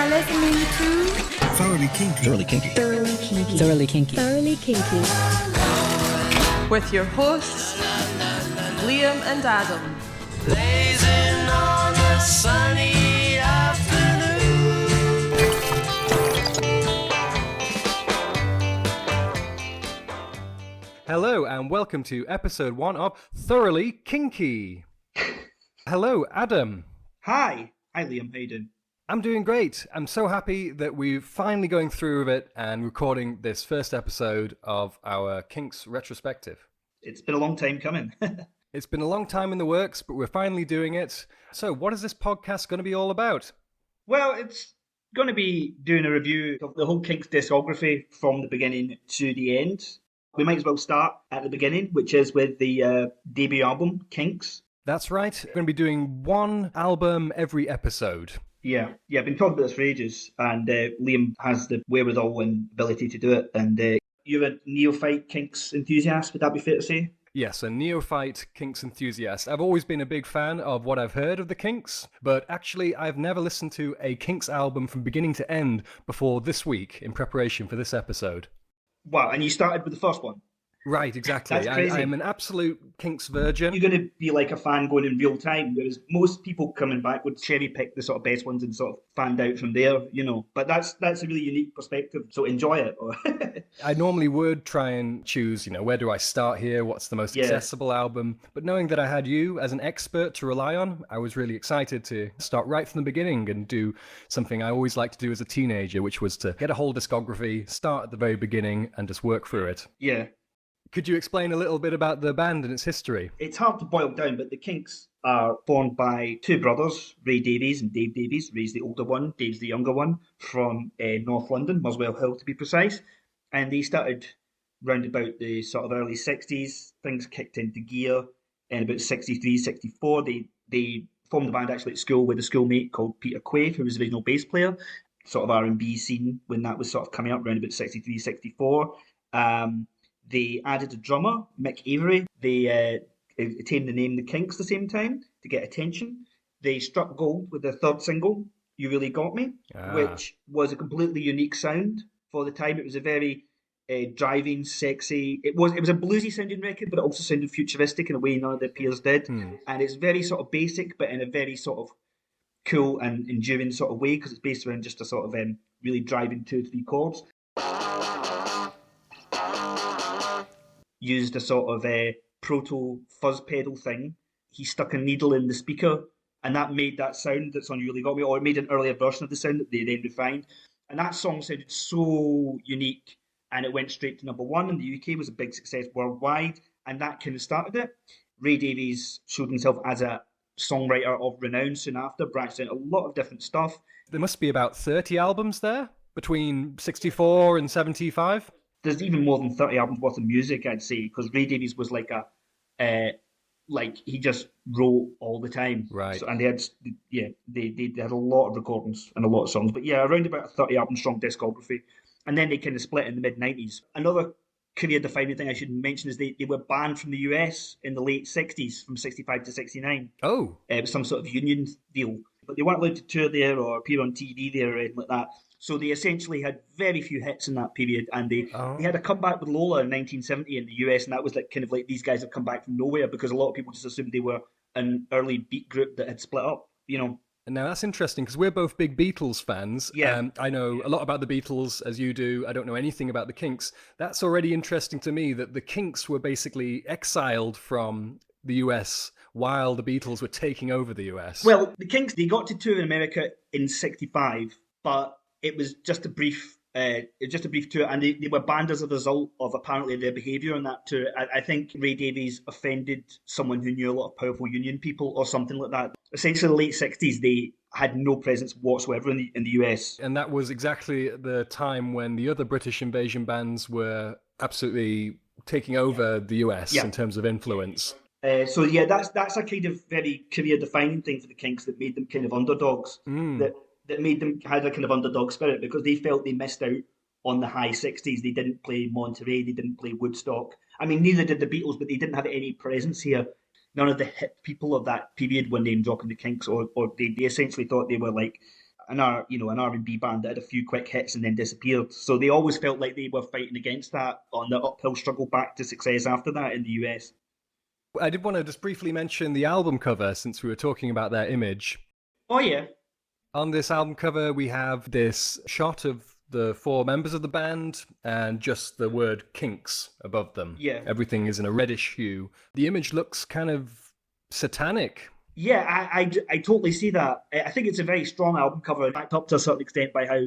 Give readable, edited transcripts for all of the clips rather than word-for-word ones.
You're listening to Thoroughly Kinky. Thoroughly Kinky. Thoroughly Kinky. Thoroughly Kinky. Thoroughly Kinky. With your hosts, Liam and Adam. Blazing on a sunny afternoon. Hello and welcome to episode 1 of Thoroughly Kinky. Hello, Adam. Hi. Hi, Liam. How you doing? I'm doing great. I'm so happy that we're finally going through with it and recording this first episode of our Kinks retrospective. It's been a long time coming. It's been a long time in the works, but we're finally doing it. So what is this podcast going to be all about? Well, it's going to be doing a review of the whole Kinks discography from the beginning to the end. We might as well start at the beginning, which is with the debut album, Kinks. That's right. We're going to be doing one album every episode. Yeah, I've been talking about this for ages, and Liam has the wherewithal and ability to do it. And you're a neophyte Kinks enthusiast, would that be fair to say? Yes, a neophyte Kinks enthusiast. I've always been a big fan of what I've heard of the Kinks, but actually I've never listened to a Kinks album from beginning to end before this week in preparation for this episode. Wow, and you started with the first one? Right, exactly. That's crazy. I'm an absolute Kinks virgin. You're going to be like a fan going in real time, whereas most people coming back would cherry pick the sort of best ones and sort of find out from there, you know. But that's a really unique perspective, so enjoy it. I normally would try and choose, where do I start here? What's the most accessible album? But knowing that I had you as an expert to rely on, I was really excited to start right from the beginning and do something I always liked to do as a teenager, which was to get a whole discography, start at the very beginning, and just work through it. Yeah. Could you explain a little bit about the band and its history? It's hard to boil down, but the Kinks are formed by two brothers, Ray Davies and Dave Davies. Ray's the older one, Dave's the younger one, from North London, Muswell Hill to be precise. And they started round about the sort of early 60s. Things kicked into gear in about 63, 64. They formed the band actually at school with a schoolmate called Peter Quaid, who was the original bass player, sort of R&B scene when that was sort of coming up around about 63, 64. They added a drummer, Mick Avery. They attained the name The Kinks at the same time to get attention. They struck gold with their third single, You Really Got Me, which was a completely unique sound for the time. It was a very driving, sexy... It was a bluesy sounding record, but it also sounded futuristic in a way none of their peers did. And it's very sort of basic, but in a very sort of cool and enduring sort of way, because it's based around just a sort of really driving 2-3 chords. Used a sort of proto fuzz pedal thing. He stuck a needle in the speaker, and that made that sound that's on You Really Got Me, or it made an earlier version of the sound that they then refined. And that song sounded so unique, and it went straight to number one in the UK, was a big success worldwide, and that kind of started it. Ray Davies showed himself as a songwriter of renown soon after, branched out a lot of different stuff. There must be about 30 albums there, between 64 and 75. There's even more than 30 albums worth of music, I'd say, because Ray Davies was like he just wrote all the time. Right. So, and they had a lot of recordings and a lot of songs. But yeah, around about a 30 album strong discography. And then they kind of split in the mid-90s. Another career-defining thing I should mention is they were banned from the US in the late 60s, from 65 to 69. Oh. It was some sort of union deal. But they weren't allowed to tour there or appear on TV there or anything like that. So they essentially had very few hits in that period, and they had a comeback with Lola in 1970 in the US, and that was like kind of like these guys have come back from nowhere because a lot of people just assumed they were an early beat group that had split up, And now that's interesting because we're both big Beatles fans. Yeah. I know a lot about the Beatles, as you do. I don't know anything about the Kinks. That's already interesting to me that the Kinks were basically exiled from the US while the Beatles were taking over the US. Well, the Kinks, they got to tour in America in 65, but it was just a brief tour, and they were banned as a result of apparently their behaviour on that tour. I think Ray Davies offended someone who knew a lot of powerful union people or something like that. Essentially, in the late 60s, they had no presence whatsoever in the US. And that was exactly the time when the other British invasion bands were absolutely taking over the US in terms of influence. So that's a kind of very career-defining thing for the Kinks that made them kind of underdogs. That made them had a kind of underdog spirit because they felt they missed out on the high 60s. They didn't play Monterey, they didn't play Woodstock. I mean, neither did the Beatles, but they didn't have any presence here. None of the hip people of that period were name dropping the Kinks, or they essentially thought they were like an R&B band that had a few quick hits and then disappeared. So they always felt like they were fighting against that on the uphill struggle back to success after that in the US. I did want to just briefly mention the album cover since we were talking about their image. Oh yeah. On this album cover, we have this shot of the 4 members of the band and just the word Kinks above them. Yeah. Everything is in a reddish hue. The image looks kind of satanic. Yeah, I totally see that. I think it's a very strong album cover, backed up to a certain extent by how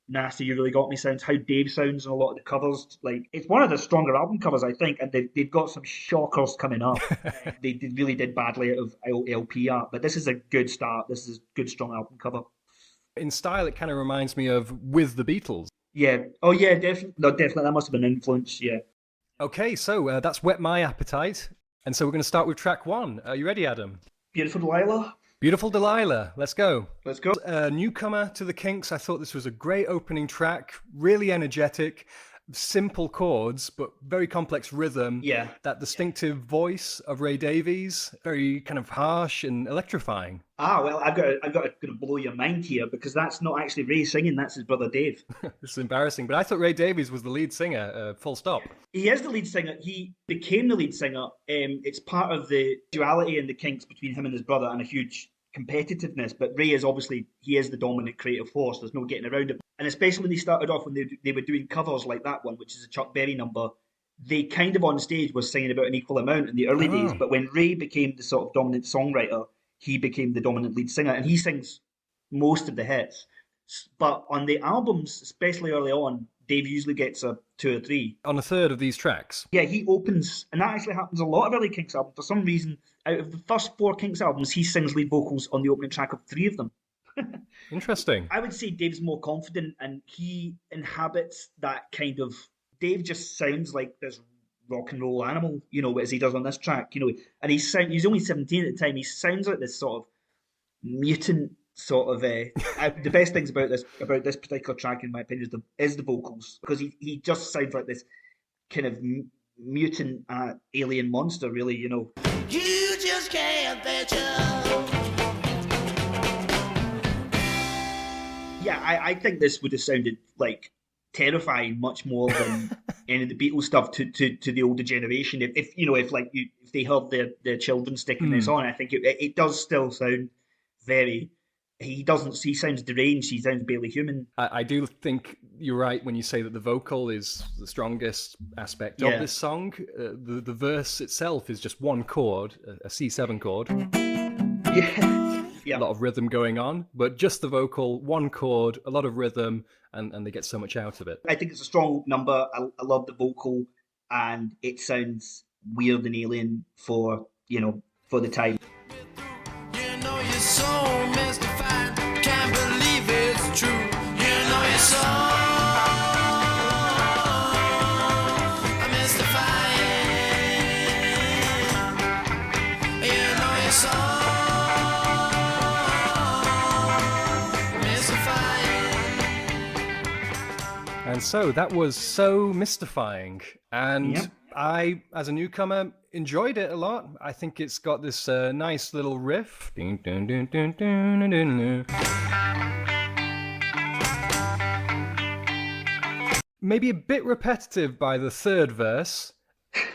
nasty You Really Got Me sounds, how Dave sounds in a lot of the covers. Like, it's one of the stronger album covers, I think, and they've got some shockers coming up. They really did badly out of LP art, but this is a good start. This is a good, strong album cover. In style, it kind of reminds me of With the Beatles. Yeah. Oh, yeah, definitely. No, definitely. That must have been an influence, yeah. Okay, so that's Whet My Appetite. And so we're going to start with track 1. Are you ready, Adam? Beautiful Delilah. Beautiful Delilah. Let's go. Let's go. Newcomer to the Kinks. I thought this was a great opening track. Really energetic. Simple chords, but very complex rhythm. Yeah. That distinctive voice of Ray Davies, very kind of harsh and electrifying. Well, I've got to blow your mind here, because that's not actually Ray singing, that's his brother Dave. This is embarrassing, but I thought Ray Davies was the lead singer, full stop. He is the lead singer. He became the lead singer. It's part of the duality in the Kinks between him and his brother, and a huge competitiveness, but Ray is obviously, he is the dominant creative force. There's no getting around it. And especially when they started off, when they were doing covers like that one, which is a Chuck Berry number, they kind of on stage were singing about an equal amount in the early days. But when Ray became the sort of dominant songwriter, he became the dominant lead singer, and he sings most of the hits. But on the albums, especially early on, Dave usually gets a 2 or 3. On a third of these tracks. Yeah, he opens, and that actually happens a lot of early Kinks albums. For some reason, out of the first 4 Kinks albums, he sings lead vocals on the opening track of 3 of them. Interesting. I would say Dave's more confident, and he inhabits that kind of... Dave just sounds like this rock and roll animal, as he does on this track, and he's only 17 at the time. He sounds like this sort of mutant sort of the best things about this particular track, in my opinion, is the vocals, because he just sounds like this kind of mutant alien monster, really. You just can't bet Yeah, I think this would have sounded like terrifying much more than any of the Beatles stuff to the older generation. If they heard their children sticking this on, I think it does still sound very... He sounds deranged, he sounds barely human. I do think you're right when you say that the vocal is the strongest aspect of this song. The verse itself is just one chord, a C7 chord. Yeah. A lot of rhythm going on, but just the vocal, one chord, a lot of rhythm, and they get so much out of it. I think it's a strong number. I love the vocal, and it sounds weird and alien for the time. You're so mystifying, can't believe it's true. You're so mystifying. You're so mystifying. And so that was So Mystifying. And I, as a newcomer, enjoyed it a lot. I think it's got this nice little riff. Maybe a bit repetitive by the third verse.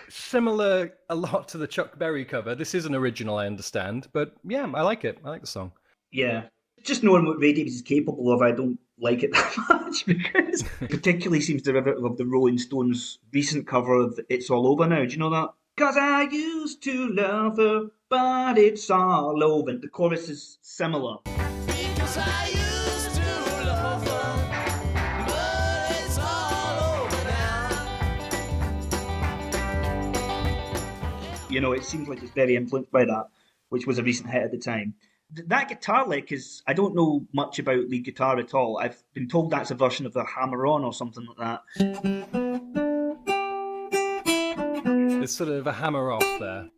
Similar a lot to the Chuck Berry cover. This is an original, I understand. But yeah, I like it. I like the song. Yeah. Just knowing what Ray Davies is capable of, I don't like it that much, because it particularly seems derivative of the Rolling Stones' recent cover of It's All Over Now. Do you know that? 'Cause I used to love her, but it's all over. The chorus is similar. Because I used to love her, but it's all over now. It seems like it's very influenced by that, which was a recent hit at the time. That guitar lick is... I don't know much about lead guitar at all. I've been told that's a version of the hammer-on or something like that. There's sort of a hammer off there.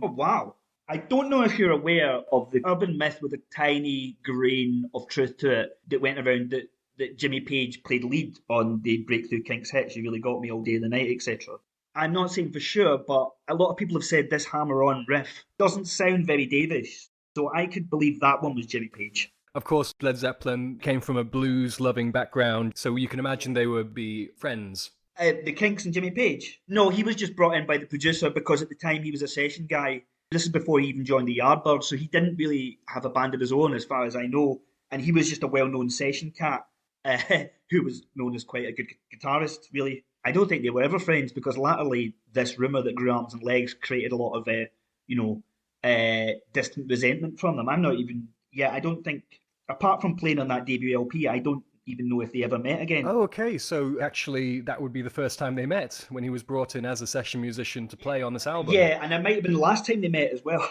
Oh, wow. I don't know if you're aware of the urban myth with a tiny grain of truth to it that went around that Jimmy Page played lead on the breakthrough Kinks hits, You Really Got Me, All Day and the Night, etc. I'm not saying for sure, but a lot of people have said this hammer-on riff doesn't sound very Davies. So I could believe that one was Jimmy Page. Of course, Led Zeppelin came from a blues-loving background, so you can imagine they would be friends. The Kinks and Jimmy Page? No, he was just brought in by the producer because at the time he was a session guy. This is before he even joined the Yardbirds, so he didn't really have a band of his own as far as I know. And he was just a well-known session cat who was known as quite a good guitarist, really. I don't think they were ever friends because latterly this rumour that grew arms and legs created a lot of, distant resentment from them. I'm not even... Yeah, I don't think... Apart from playing on that debut LP, I don't even know if they ever met again. Oh, okay. So actually, that would be the first time they met, when he was brought in as a session musician to play on this album. Yeah, and it might have been the last time they met as well.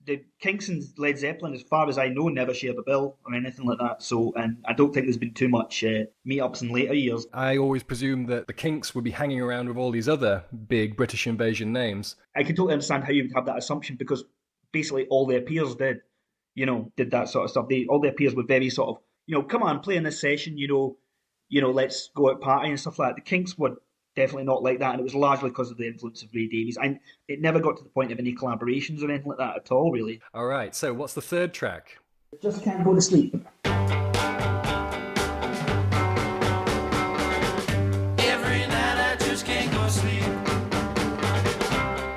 The Kinks and Led Zeppelin, as far as I know, never shared a bill or anything like that. So, and I don't think there's been too much meetups in later years. I always presumed that the Kinks would be hanging around with all these other big British invasion names. I can totally understand how you would have that assumption because basically all their peers did that sort of stuff. All their peers were very sort of, come on, play in this session, let's go out partying and stuff like that. The Kinks were definitely not like that, and it was largely because of the influence of Ray Davies. And it never got to the point of any collaborations or anything like that at all, really. All right, so what's the third track? Just Can't Go to Sleep. Every night I just can't go to sleep.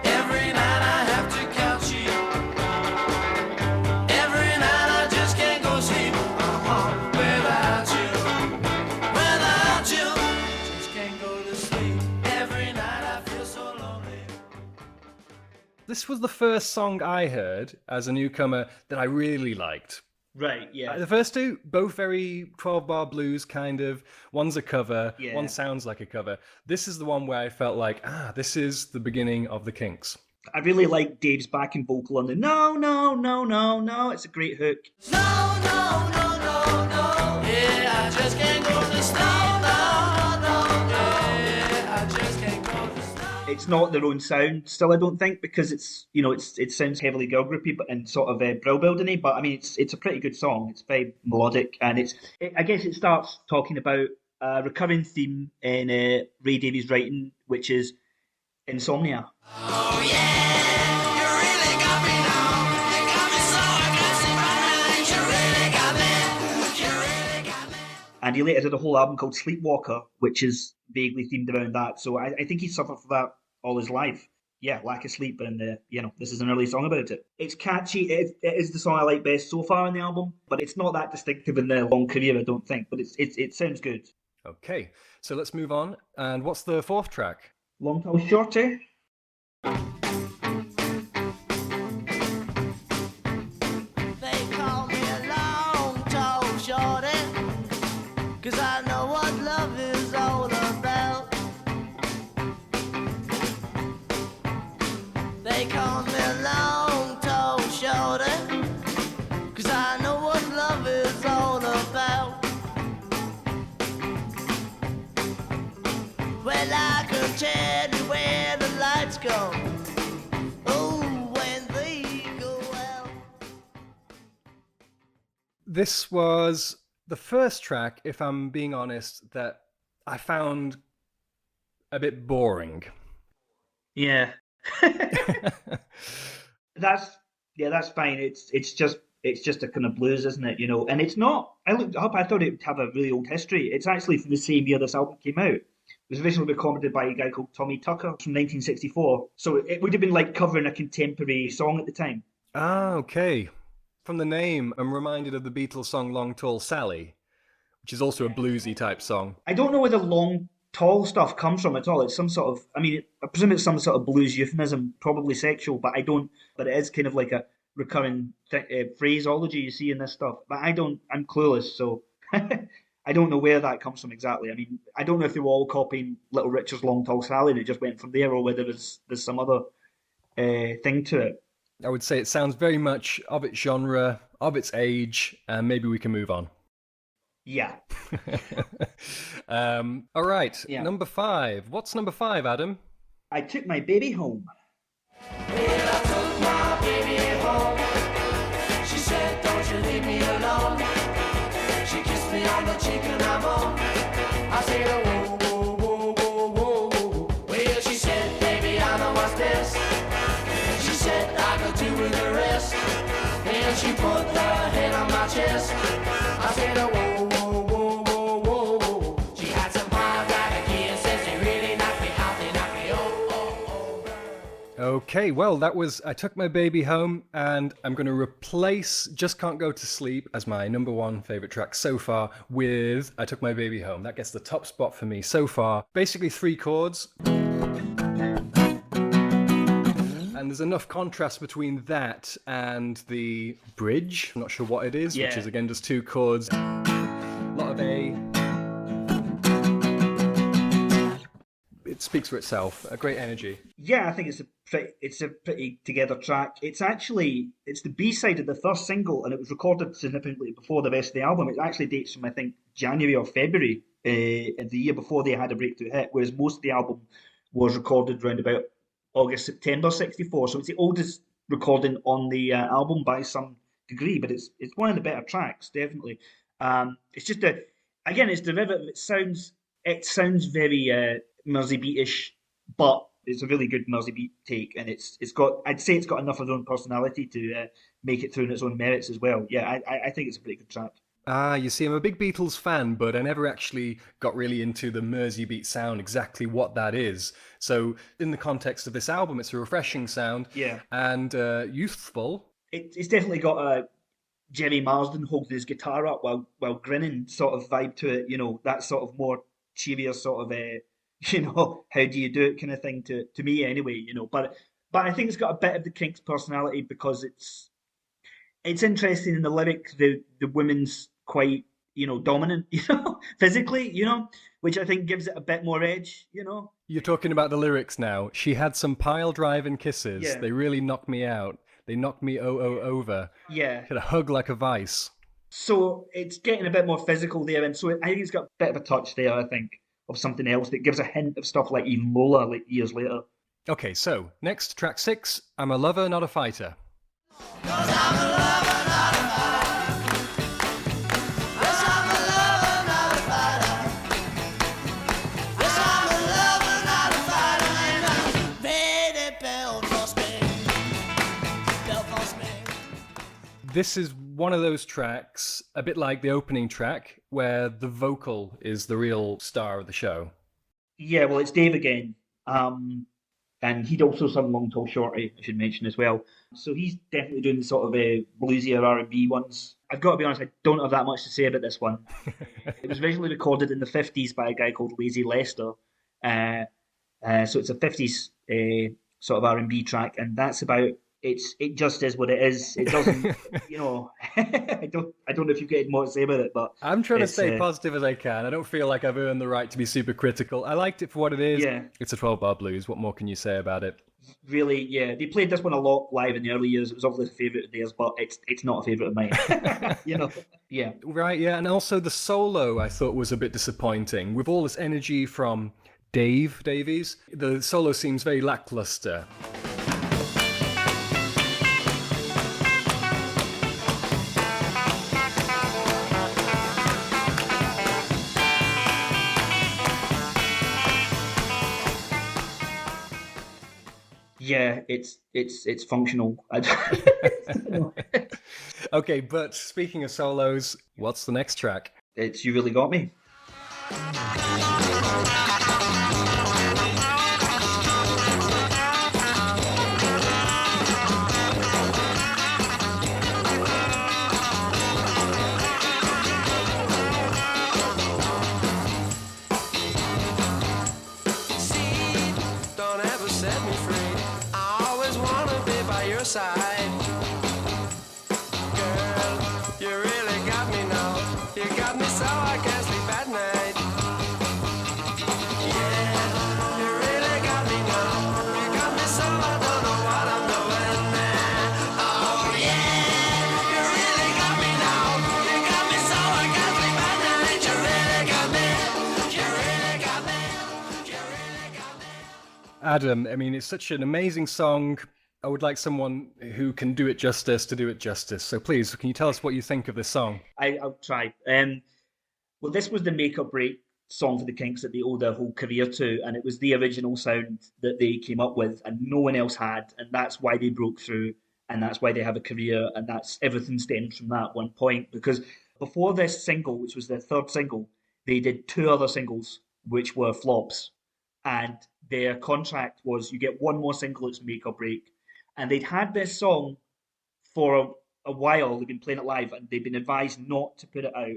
Every night I have to count sheep. Every night I just can't go to sleep. Without you. Just can't go to sleep. Every night I feel so lonely. This was the first song I heard as a newcomer that I really liked. Right, yeah. The first two, both very 12-bar blues kind of. One's a cover, Yeah. one sounds like a cover. This is the one where I felt like, this is the beginning of the Kinks. I really like Dave's backing vocal on the no, no, no, no, no. It's a great hook. No, no, no, no, no. Yeah, I just can't go to sleep. No, no, no. Yeah, I just can't go to sleep. It's not their own sound still, I don't think, because it sounds heavily girl groupy and sort of brow building-y, but I mean it's a pretty good song. It's very melodic, and I guess it starts talking about a recurring theme in Ray Davies' writing, which is insomnia. Oh yeah, you really got me now. You got me so I can't sleep at night. You really got me. And he later did a whole album called Sleepwalker, which is vaguely themed around that. So I think he suffered for that all his life. Yeah, lack of sleep, and this is an early song about it. It's catchy. It is the song I like best so far in the album, but it's not that distinctive in their long career, I don't think. But it sounds good. Okay, so let's move on. And what's the fourth track? Long Tall Shorty. They call me a long, tall shorty, 'cause I know what love is all about. They call me a long, tall shorty, 'cause I know what love is all about. Well, I can tell you where the lights go. Oh, when they go out. This was the first track, if I'm being honest, that I found a bit boring. Yeah. That's fine. It's just a kind of blues, isn't it? And it's not. I looked it up. I thought it would have a really old history. It's actually from the same year this album came out. It was originally recorded by a guy called Tommy Tucker from 1964. So it would have been like covering a contemporary song at the time. Okay. From the name, I'm reminded of the Beatles song Long Tall Sally, which is also a bluesy type song. I don't know where the long, tall stuff comes from at all. It's some sort of, I presume it's some sort of blues euphemism, probably sexual, but but it is kind of like a recurring phraseology you see in this stuff. But I'm clueless, so I don't know where that comes from exactly. I don't know if they were all copying Little Richard's Long Tall Sally and it just went from there, or whether there's some other thing to it. I would say it sounds very much of its genre, of its age, and maybe we can move on. Yeah. All right, Yeah. Number 5. What's number 5, Adam? I Took My Baby Home. Well, I took my baby home. She said, don't you leave me alone. She kissed me on the cheek and I'm on. I said, whoa, whoa, whoa, whoa, whoa, whoa. Well, she said, baby, I know what's best. She said, I could do with the rest. And she put her head on my Okay, well, that was I Took My Baby Home, and I'm going to replace Just Can't Go to Sleep as my number one favorite track so far with I Took My Baby Home. That gets the top spot for me so far. Basically 3 chords. And there's enough contrast between that and the bridge. I'm not sure what it is, which is again just 2 chords. A lot of A. It speaks for itself. A great energy. Yeah, I think it's a pretty together track. It's the B-side of the first single, and it was recorded significantly before the rest of the album. It actually dates from, I think, January or February the year before they had a breakthrough hit, whereas most of the album was recorded around about August, September 64. So it's the oldest recording on the album by some degree, but it's one of the better tracks, definitely. It's just it's derivative. It sounds very Mersey Beatish, but it's a really good Mersey Beat take, and I'd say it's got enough of its own personality to make it through in its own merits as well. Yeah, I think it's a pretty good track. You see, I'm a big Beatles fan, but I never actually got really into the Mersey Beat sound, exactly what that is. So in the context of this album, it's a refreshing sound and youthful. It's definitely got a Jerry Marsden holding his guitar up while grinning sort of vibe to it, that sort of more cheerier sort of how do you do it kind of thing to me anyway, but I think it's got a bit of the Kinks personality because it's interesting in the lyric. The woman's quite dominant, physically, which I think gives it a bit more edge. You're talking about the lyrics now. She had some pile driving kisses. Yeah. They really knocked me out. They knocked me over. Yeah. Had a hug like a vice. So it's getting a bit more physical there, and so I think it's got a bit of a touch there, I think, of something else that gives a hint of stuff like even Lola, like years later. Okay, so next, track 6, I'm a Lover, Not a Fighter. This is one of those tracks, a bit like the opening track, where the vocal is the real star of the show. Yeah, well, it's Dave again. And he'd also sung Long Tall Shorty, I should mention as well. So he's definitely doing the sort of bluesier R&B ones. I've got to be honest, I don't have that much to say about this one. It was originally recorded in the 50s by a guy called Lazy Lester. So it's a 50s sort of R&B track, and that's about it just is what it is. It doesn't, I don't know if you've got more to say about it, but I'm trying to stay positive as I can. I don't feel like I've earned the right to be super critical. I liked it for what it is. Yeah. It's a 12-bar blues. What more can you say about it? Really, yeah. They played this one a lot live in the early years. It was obviously a favourite of theirs, but it's not a favourite of mine. Yeah. Right, yeah. And also the solo I thought was a bit disappointing. With all this energy from Dave Davies, the solo seems very lackluster. Yeah, it's functional. Okay, but speaking of solos, what's the next track? It's You Really Got Me. Side. Girl, you really got me now. You got me so I can't sleep at night. Yeah, you really got me now. You got me so I don't know what I'm doing now. Oh yeah, you really got me now. You got me so I can't sleep at night. You really got me. You really got me. You really got me. Adam, I mean, it's such an amazing song. I would like someone who can do it justice to do it justice. So please, can you tell us what you think of this song? I'll try. Well, this was the make or break song for the Kinks that they owed their whole career to, and it was the original sound that they came up with, and no one else had, and that's why they broke through, and that's why they have a career, and that's everything stems from that one point. Because before this single, which was their third single, they did 2 other singles which were flops, and their contract was you get one more single, it's make or break. And they'd had this song for a while, they've been playing it live, and they've been advised not to put it out.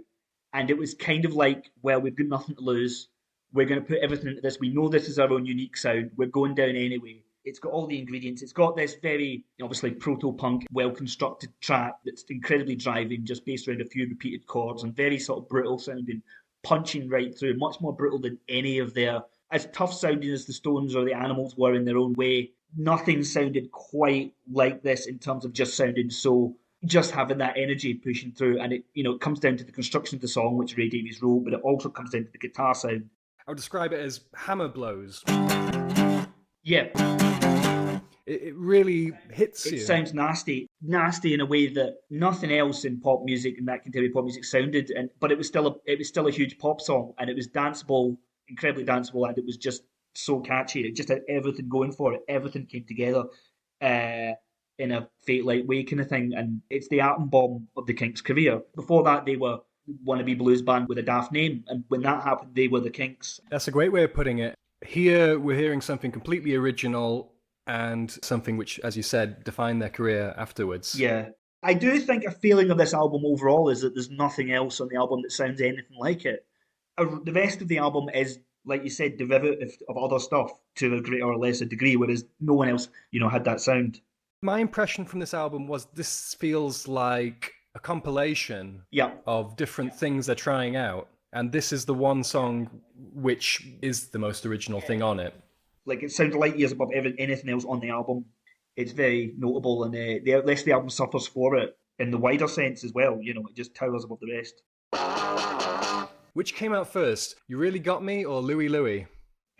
And it was kind of like, well, we've got nothing to lose. We're going to put everything into this. We know this is our own unique sound. We're going down anyway. It's got all the ingredients. It's got this very, obviously, proto-punk, well-constructed track that's incredibly driving, just based around a few repeated chords and very sort of brutal sounding, punching right through, much more brutal than any of their, as tough sounding as the Stones or the Animals were in their own way. Nothing sounded quite like this in terms of just sounding so, just having that energy pushing through. And it, it comes down to the construction of the song, which Ray Davies wrote, but it also comes down to the guitar sound. I would describe it as hammer blows. Yeah. It really hits you. It sounds nasty in a way that nothing else in pop music and that contemporary pop music sounded. But it was still a huge pop song, and it was danceable, incredibly danceable, and it was just so catchy. It just had everything going for it. Everything came together in a fate-like way kind of thing, and it's the atom bomb of the Kinks' career. Before that, they were wannabe blues band with a daft name, and when that happened, they were the Kinks. That's a great way of putting it. Here, we're hearing something completely original and something which, as you said, defined their career afterwards. Yeah. I do think a feeling of this album overall is that there's nothing else on the album that sounds anything like it. The rest of the album is, like you said, derivative of other stuff to a greater or lesser degree, whereas no one else, had that sound. My impression from this album was this feels like a compilation of different things they're trying out. And this is the one song which is the most original thing on it. Like, it sounds light years above anything else on the album. It's very notable, and the rest of the album suffers for it in the wider sense as well. It just towers above the rest. Which came out first, You Really Got Me or Louie Louie?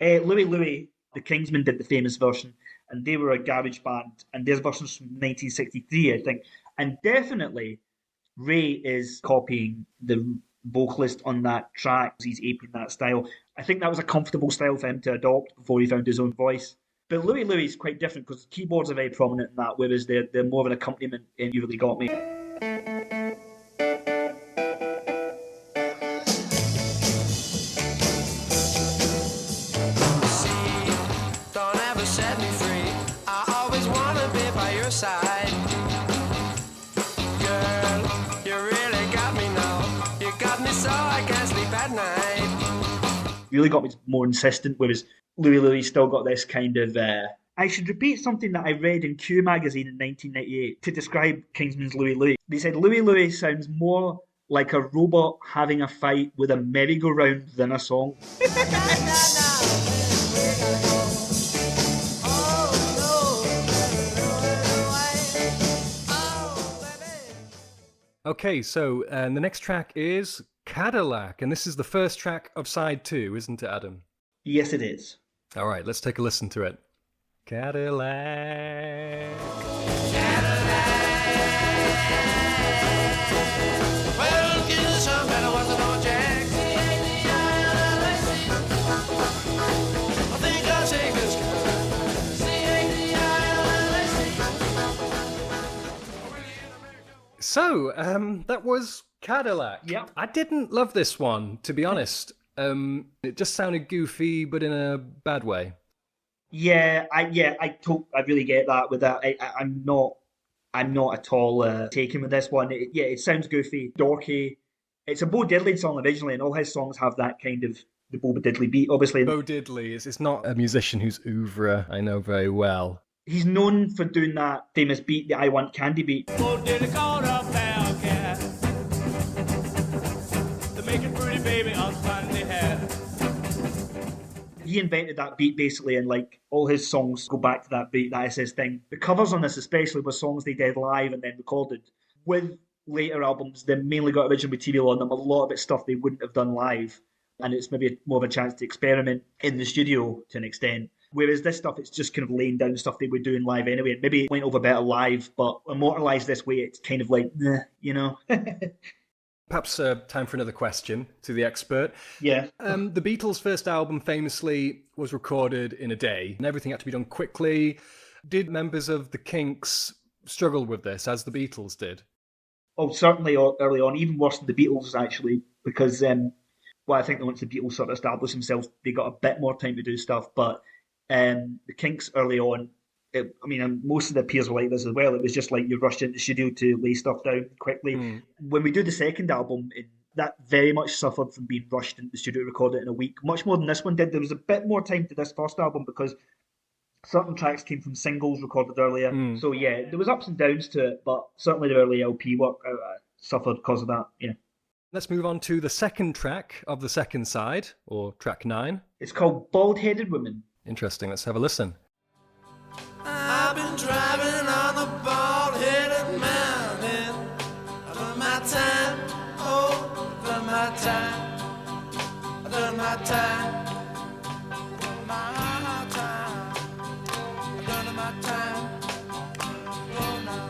Louie Louie, the Kingsmen did the famous version, and they were a garage band, and their version's from 1963, I think. And definitely, Ray is copying the vocalist on that track. He's aping that style. I think that was a comfortable style for him to adopt before he found his own voice. But Louie Louie is quite different because keyboards are very prominent in that, whereas they're more of an accompaniment in You Really Got Me. Don't ever set me free. I always wanna be by your side. Girl, you really got me now. You got me so I can't sleep at night. Really Got Me more insistent, whereas Louie Louie still got this kind of... I should repeat something that I read in Q magazine in 1998 to describe Kingsman's Louie Louie. They said Louie Louie sounds more like a robot having a fight with a merry-go-round than a song. Okay, so the next track is Cadillac, and this is the first track of side 2, isn't it, Adam? Yes, it is. All right, let's take a listen to it. Cadillac. Well, give us some better ones than old Jack. I think I'll take this guy. So, that was Cadillac. Yep. I didn't love this one, to be honest. It just sounded goofy, but in a bad way. I really get that with that. I'm not at all taken with this one. It sounds goofy, dorky. It's a Bo Diddley song originally, and all his songs have that kind of the Bo Diddley beat. Obviously, Bo Diddley is not a musician whose oeuvre I know very well. He's known for doing that famous beat, the I Want Candy beat. Bo Diddley called up Bellcat to make a pretty baby on Sunday hair. He invented that beat basically, and like all his songs go back to that beat. That is his thing. The covers on this especially were songs they did live and then recorded. With later albums, they mainly got original material on them. A lot of it's stuff they wouldn't have done live, and it's maybe more of a chance to experiment in the studio to an extent. Whereas this stuff, it's just kind of laying down stuff they were doing live anyway. And maybe it went over better live, but immortalised this way, it's kind of like, Perhaps time for another question to the expert. Yeah. The Beatles' first album famously was recorded in a day, and everything had to be done quickly. Did members of the Kinks struggle with this, as the Beatles did? Oh, certainly early on, even worse than the Beatles, actually, because well, I think that once the Beatles sort of established themselves, they got a bit more time to do stuff. But the Kinks early on, and most of the peers were like this as well. It was just like you rushed into the studio to lay stuff down quickly. When we do the second album, that very much suffered from being rushed into the studio to record it in a week, much more than this one did. There was a bit more time to this first album because certain tracks came from singles recorded earlier. So yeah, there was ups and downs to it, but certainly the early LP work suffered because of that. Yeah. Let's move on to the second track of the second side, or track 9. It's called Bald-Headed Woman. Interesting. Let's have a listen. I've been driving on the bald-headed mountain. I've done my time, oh, I've done my time. I've done my time. I've done my time. I've done my time. Oh, no.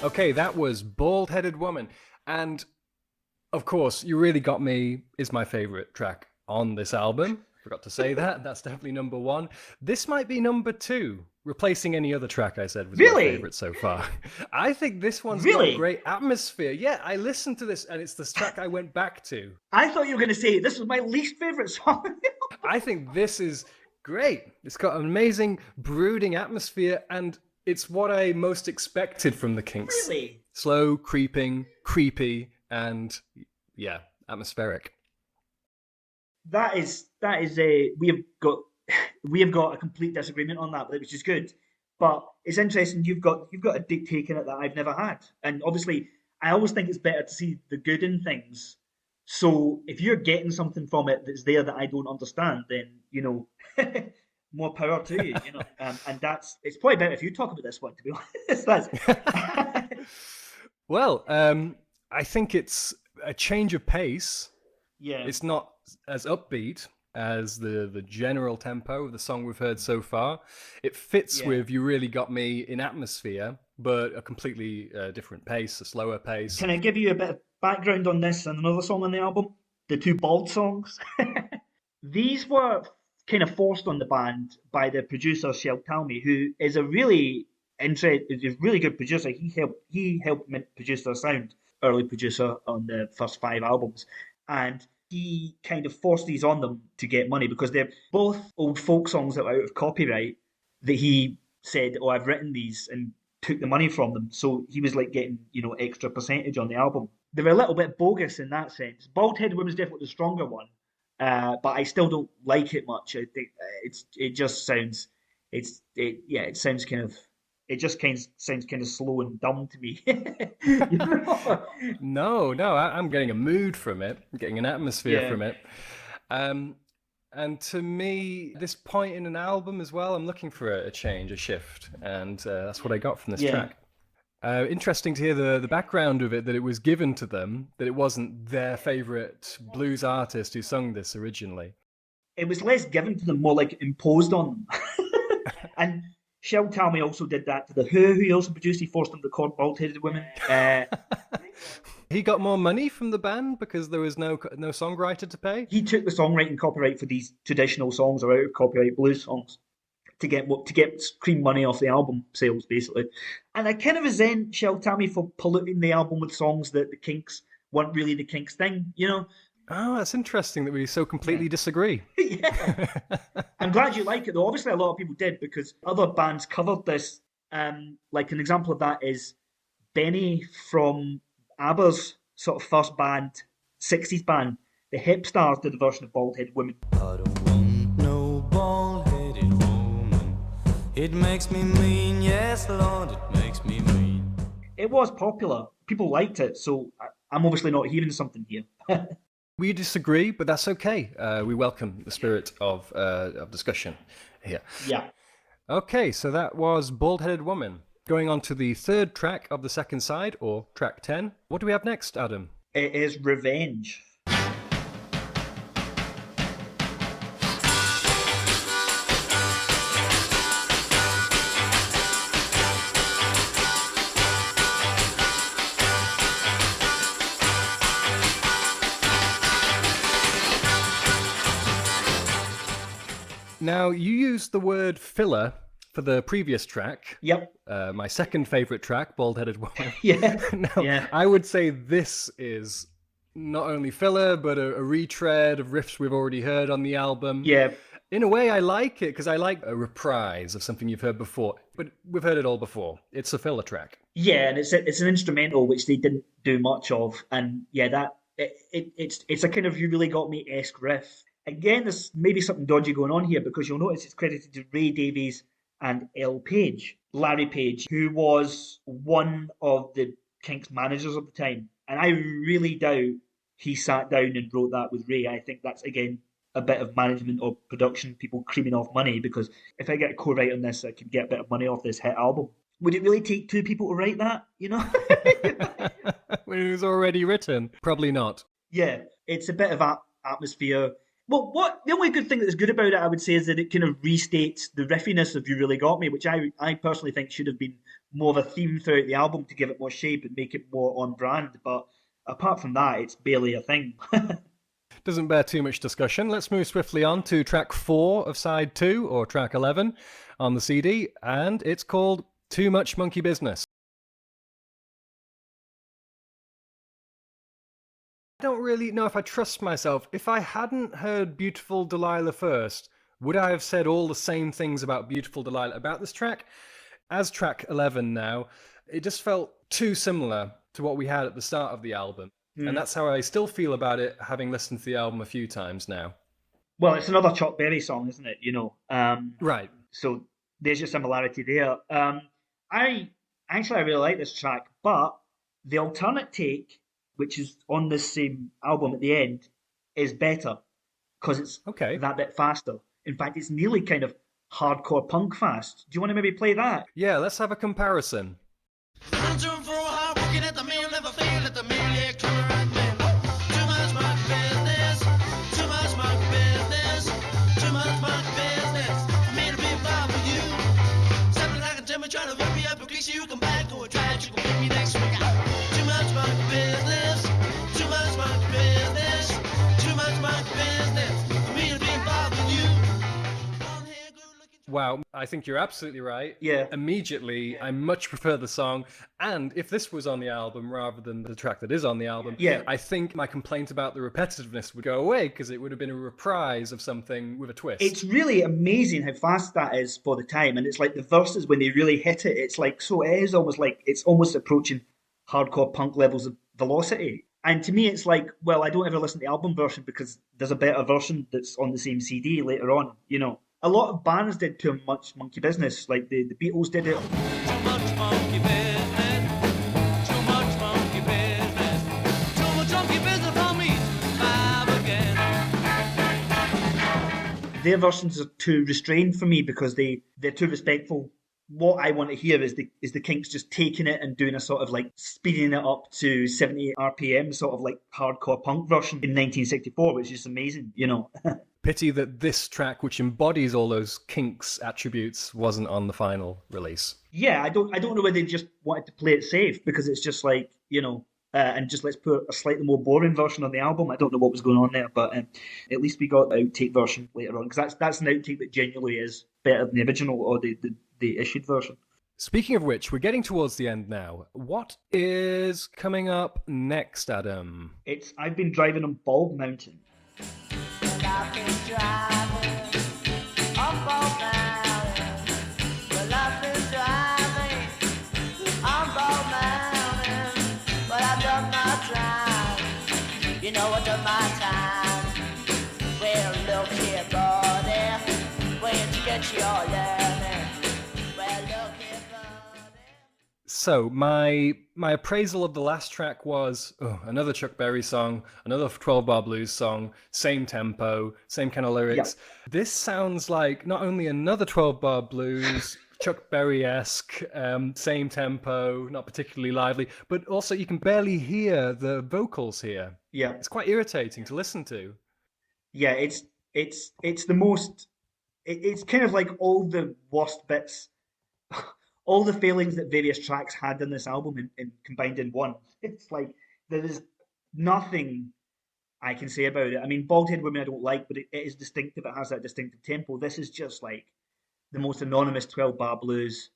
Okay, that was Bald-Headed Woman. And, of course, You Really Got Me is my favourite track on this album. Forgot to say that. That's definitely number 1. This might be number 2, replacing any other track I said was my favourite so far. I think this one's got a great atmosphere. Yeah, I listened to this, and it's the track I went back to. I thought you were going to say this was my least favourite song. I think this is great. It's got an amazing, brooding atmosphere, and it's what I most expected from the Kinks. Really? Slow, creeping, creepy, and yeah, atmospheric. That is we have got a complete disagreement on that, which is good. But it's interesting. You've got a take in it that I've never had, and obviously, I always think it's better to see the good in things. So if you're getting something from it that's there that I don't understand, then more power to you, and it's probably better if you talk about this one, to be honest. Well, I think it's a change of pace. Yeah. It's not as upbeat as the general tempo of the song we've heard so far. It fits with You Really Got Me in atmosphere, but a completely different pace, a slower pace. Can I give you a bit of background on this and another song on the album? The 2 Bald songs. These were kind of forced on the band by the producer Sheltami, who is a really good producer. He helped produce their sound, early producer on the first 5 albums, and he kind of forced these on them to get money because they're both old folk songs that were out of copyright. That he said, "Oh, I've written these," and took the money from them. So he was like getting extra percentage on the album. They were a little bit bogus in that sense. Bald-Headed Woman's definitely the stronger one. But I still don't like it much. I think it sounds kind of slow and dumb to me. No, I'm getting a mood from it. I'm getting an atmosphere from it. And to me, this point in an album as well, I'm looking for a change, a shift, and that's what I got from this track. Interesting to hear the background of it, that it was given to them, that it wasn't their favourite blues artist who sung this originally. It was less given to them, more like imposed on them. And Sheltami also did that to The Who, who he also produced. He forced them to record Bald-Headed Women. He got more money from the band because there was no songwriter to pay? He took the songwriting copyright for these traditional songs, or out of copyright blues songs, to get cream money off the album sales, basically. And I kind of resent Sheltami for polluting the album with songs that the Kinks weren't really the Kinks thing, Oh, that's interesting that we so completely disagree. Yeah. I'm glad you like it, though. Obviously, a lot of people did, because other bands covered this. Like an example of that is Benny from ABBA's sort of first band, 60s band. The Hipstars did a version of Bald-Headed Women. I don't want no bald-headed woman. It makes me mean, yes, Lord, it makes me mean. It was popular. People liked it, so I'm obviously not hearing something here. We disagree, but that's okay. We welcome the spirit of discussion here. Yeah. Okay, so that was Bald-Headed Woman. Going on to the third track of the second side, or track 10. What do we have next, Adam? It is Revenge. Now, you used the word filler for the previous track. Yep. My second favourite track, Bald-Headed Woman. Yeah. Now, Yeah. I would say this is not only filler, but a retread of riffs we've already heard on the album. Yeah. In a way, I like it, because I like a reprise of something you've heard before. But we've heard it all before. It's a filler track. Yeah, and it's an instrumental which they didn't do much of, and yeah, it's a kind of "You Really Got Me"-esque riff. Again, there's maybe something dodgy going on here because you'll notice it's credited to Ray Davies and L. Page, Larry Page, who was one of the Kinks managers of the time, and I really doubt he sat down and wrote that with Ray. I think that's again a bit of management or production, people creaming off money, because if I get a co-write on this, I could get a bit of money off this hit album. Would it really take two people to write that, you know? When it was already written? Probably not. Yeah, it's a bit of atmosphere. Well, the only good thing that's good about it, I would say, is that it kind of restates the riffiness of "You Really Got Me," which I personally think should have been more of a theme throughout the album to give it more shape and make it more on brand. But apart from that, it's barely a thing. Doesn't bear too much discussion. Let's move swiftly on to track 4 of side 2, or track 11 on the CD, and it's called Too Much Monkey Business. I don't really know if I trust myself. If I hadn't heard Beautiful Delilah first, would I have said all the same things about Beautiful Delilah about this track? As track 11 now, it just felt too similar to what we had at the start of the album. And that's how I still feel about it, having listened to the album a few times now. Well, it's another Chuck Berry song, isn't it? Right. So there's your similarity there. I really like this track, but the alternate take, which is on this same album at the end, is better because it's that bit faster. In fact, it's nearly kind of hardcore punk fast. Do you want to maybe play that? Yeah, let's have a comparison. You come back or try to get me next week. Too much monkey business. Too much monkey business. Too much monkey business. For me to be involved with you. Wow, I think you're absolutely right. Yeah. Immediately, I much prefer the song. And if this was on the album rather than the track that is on the album, I think my complaint about the repetitiveness would go away because it would have been a reprise of something with a twist. It's really amazing how fast that is for the time. And it's like the verses, when they really hit it, it's like, so it is almost like, it's almost approaching hardcore punk levels of velocity. And to me, it's like, well, I don't ever listen to the album version because there's a better version that's on the same CD later on, you know. A lot of bands did Too Much Monkey Business, like the Beatles did it. Too much monkey business. Too much monkey business. Too much monkey business for me to have again. Their versions are too restrained for me because they're too respectful. What I want to hear is the Kinks just taking it and doing a sort of like speeding it up to 78 RPM, sort of like hardcore punk version in 1964, which is amazing, you know. Pity that this track, which embodies all those Kinks attributes, wasn't on the final release. Yeah, I don't know whether they just wanted to play it safe because it's just like, you know, and just let's put a slightly more boring version on the album. I don't know what was going on there, but at least we got the outtake version later on because that's an outtake that genuinely is better than the original or the issued version. Speaking of which, we're getting towards the end now. What is coming up next, Adam? I've been driving on Bald Mountain. I've been driving on Bald Mountain. Well, I've been driving on Bald Mountain. But I've done my drive. You know, I've done my time. Well, look here, buddy. Where'd you get your learning? Well, look here, buddy. So my appraisal of the last track was another Chuck Berry song, another 12-bar blues song, same tempo, same kind of lyrics. Yep. This sounds like not only another 12-bar blues, Chuck Berry-esque, same tempo, not particularly lively, but also you can barely hear the vocals here. Yeah, it's quite irritating to listen to. Yeah, it's the most. It's kind of like all the worst bits. All the failings that various tracks had in this album in combined in one. It's like there is nothing I can say about it. I mean, Bald-Headed Women I don't like, but it is distinctive. It has that distinctive tempo. This is just like the most anonymous 12-bar blues.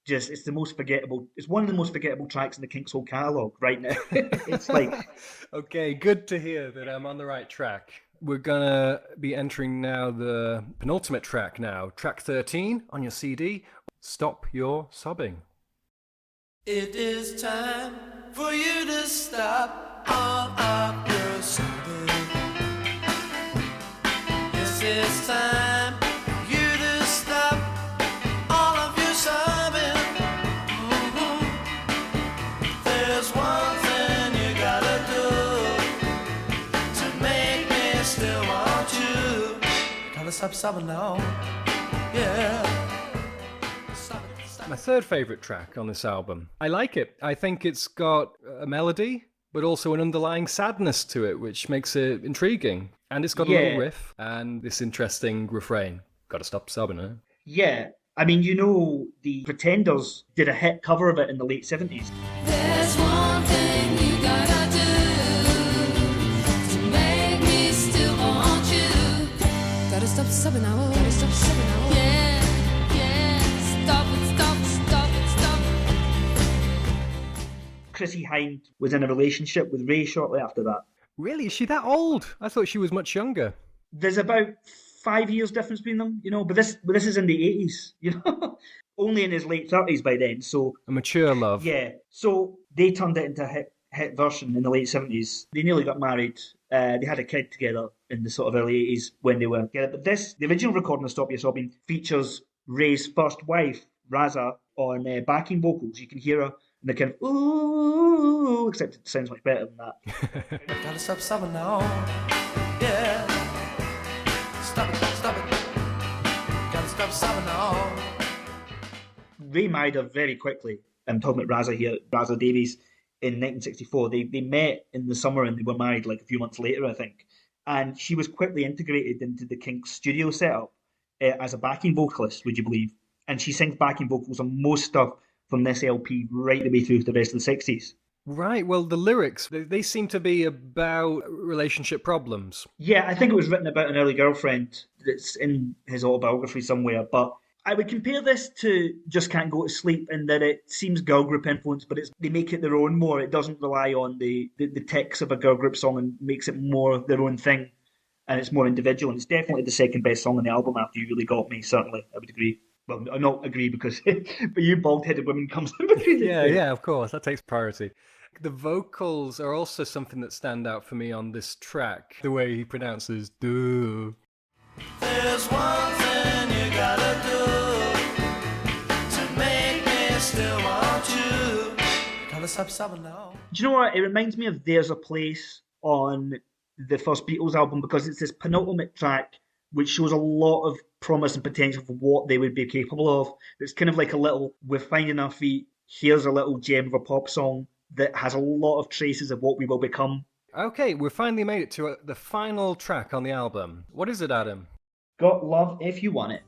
Just, it's the most forgettable. It's one of the most forgettable tracks in the Kinks' whole catalogue right now. It's like... Okay, good to hear that I'm on the right track. We're gonna be entering now the penultimate track now. Track 13 on your CD, Stop Your Sobbing. It is time for you to stop all of your sobbing. Yes, it's time for you to stop all of your sobbing. There's one thing you gotta do to make me still want you. Gotta stop sobbing now, yeah. My third favourite track on this album. I like it. I think it's got a melody, but also an underlying sadness to it, which makes it intriguing. And it's got a little riff and this interesting refrain. Gotta stop sobbing, huh? Yeah. I mean, you know, the Pretenders did a hit cover of it in the late 70s. There's one thing you gotta do to make me still want you. Gotta stop sobbing now. Gotta stop sobbing now. Yeah, yeah. Stop it, stop it, stop it, stop it. Chrissie Hynde was in a relationship with Ray shortly after that. Really? Is she that old? I thought she was much younger. There's about 5 years difference between them, you know, but this is in the 80s, you know, only in his late 30s by then, so... A mature love. Yeah, so they turned it into a hit version in the late 70s. They nearly got married. They had a kid together in the sort of early 80s when they were together. But the original recording of Stop Your Sobbing features Ray's first wife, Raza, on backing vocals. You can hear her in the kind of ooh, except it sounds much better than that. Gotta stop sobbing now, yeah. Stop it, stop it. Gotta stop sobbing now. Ray married her very quickly. I'm talking about Raza here, Raza Davies, in 1964. They met in the summer and they were married like a few months later, I think. And she was quickly integrated into the Kinks studio setup as a backing vocalist, would you believe? And she sings backing vocals on most stuff from this LP right the way through to the rest of the 60s. Right, well, the lyrics, they seem to be about relationship problems. Yeah, I think it was written about an early girlfriend that's in his autobiography somewhere, but I would compare this to Just Can't Go to Sleep in that it seems girl group influence, but they make it their own more. It doesn't rely on the text of a girl group song and makes it more their own thing, and it's more individual, and it's definitely the second best song on the album after You Really Got Me, certainly, I would agree. Well, I not agree because but you Bald-Headed Women comes in between the two. Yeah, of course, that takes priority. The vocals are also something that stand out for me on this track. The way he pronounces "do." There's one thing you gotta do to make me still want you. Gotta stop sobbing now. Do you know what? It reminds me of There's a Place on the first Beatles album because it's this penultimate track which shows a lot of promise and potential for what they would be capable of. It's kind of like a little, we're finding our feet, here's a little gem of a pop song that has a lot of traces of what we will become. Okay, we've finally made it to the final track on the album. What is it, Adam? Got Love If You Want It.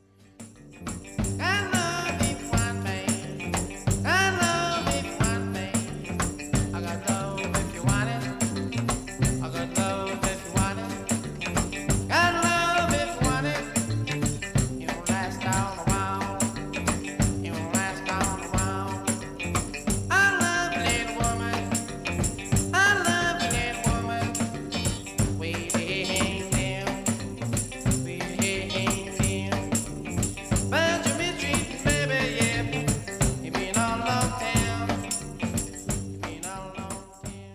I love if one thing. I love if one thing. I got love if you want it. I got love if you want it. Got love if you want it. You don't last down a while. You don't last down a while. I love you, little woman. I love you, little woman. We hang down. We hang down. But you mistreat, baby, yeah. You been all over town. You been all over town.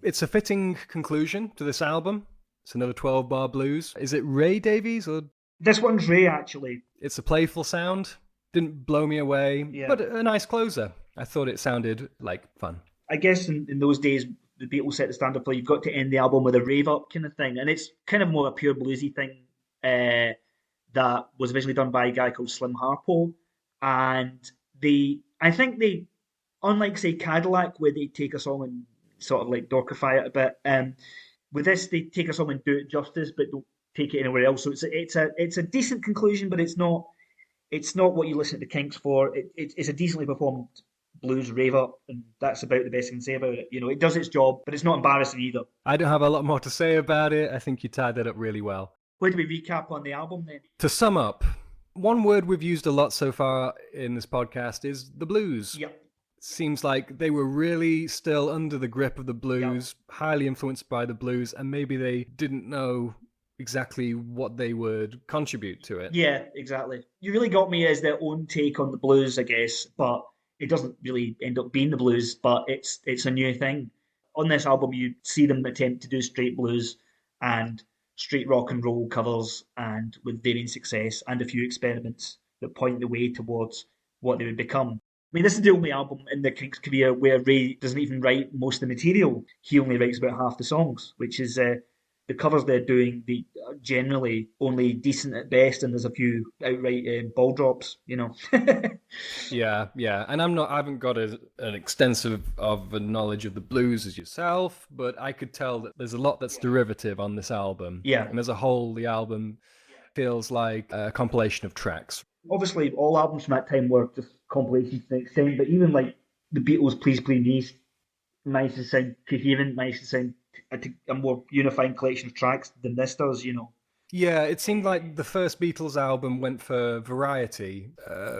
It's a fitting conclusion to this album. It's another 12-bar blues. Is it Ray Davies or... This one's Ray, actually. It's a playful sound. Didn't blow me away, but a nice closer. I thought it sounded like fun. I guess in those days, the Beatles set the standard for you've got to end the album with a rave up kind of thing. And it's kind of more a pure bluesy thing that was originally done by a guy called Slim Harpo. And I think they, unlike, say, Cadillac, where they take a song and sort of like dorkify it a bit, with this, they take a song and do it justice, but don't take it anywhere else. So it's a decent conclusion, but it's not what you listen to the Kinks for. It's a decently performed blues raver, and that's about the best I can say about it. You know, it does its job, but it's not embarrassing either. I don't have a lot more to say about it. I think you tied that up really well. Where do we recap on the album then? To sum up, one word we've used a lot so far in this podcast is the blues. Yep. Seems like they were really still under the grip of the blues, highly influenced by the blues, and maybe they didn't know exactly what they would contribute to it. Yeah, exactly. You really got me as their own take on the blues, I guess, but it doesn't really end up being the blues, but it's a new thing. On this album, you see them attempt to do straight blues and straight rock and roll covers, and with varying success, and a few experiments that point the way towards what they would become. I mean, this is the only album in the Kinks' career where Ray doesn't even write most of the material. He only writes about half the songs, which is the covers they're doing. They are generally only decent at best, and there's a few outright ball drops, you know. Yeah, and I haven't got an extensive of a knowledge of the blues as yourself, but I could tell that there's a lot that's derivative on this album. Yeah. And as a whole, the album feels like a compilation of tracks. Obviously, all albums from that time were just compilations to an extent, but even like the Beatles' Please Please Me managed to sound coherent, managed to sound a more unifying collection of tracks than this does, you know. Yeah, it seemed like the first Beatles album went for variety,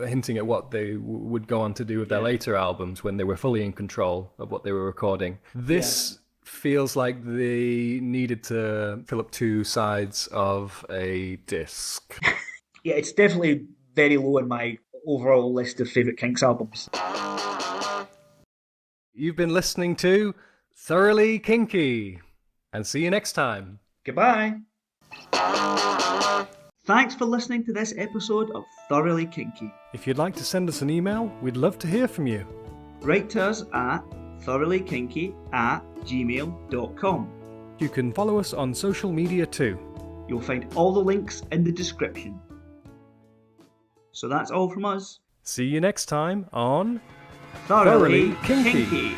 hinting at what they would go on to do with their later albums when they were fully in control of what they were recording. This feels like they needed to fill up two sides of a disc. Yeah, it's definitely very low in my overall list of favourite Kinks albums. You've been listening to Thoroughly Kinky, and see you next time. Goodbye. Thanks for listening to this episode of Thoroughly Kinky. If you'd like to send us an email, we'd love to hear from you. Write to us at thoroughlykinky@gmail.com. You can follow us on social media too. You'll find all the links in the description. So that's all from us. See you next time on Thoroughly Kinky. Kinky.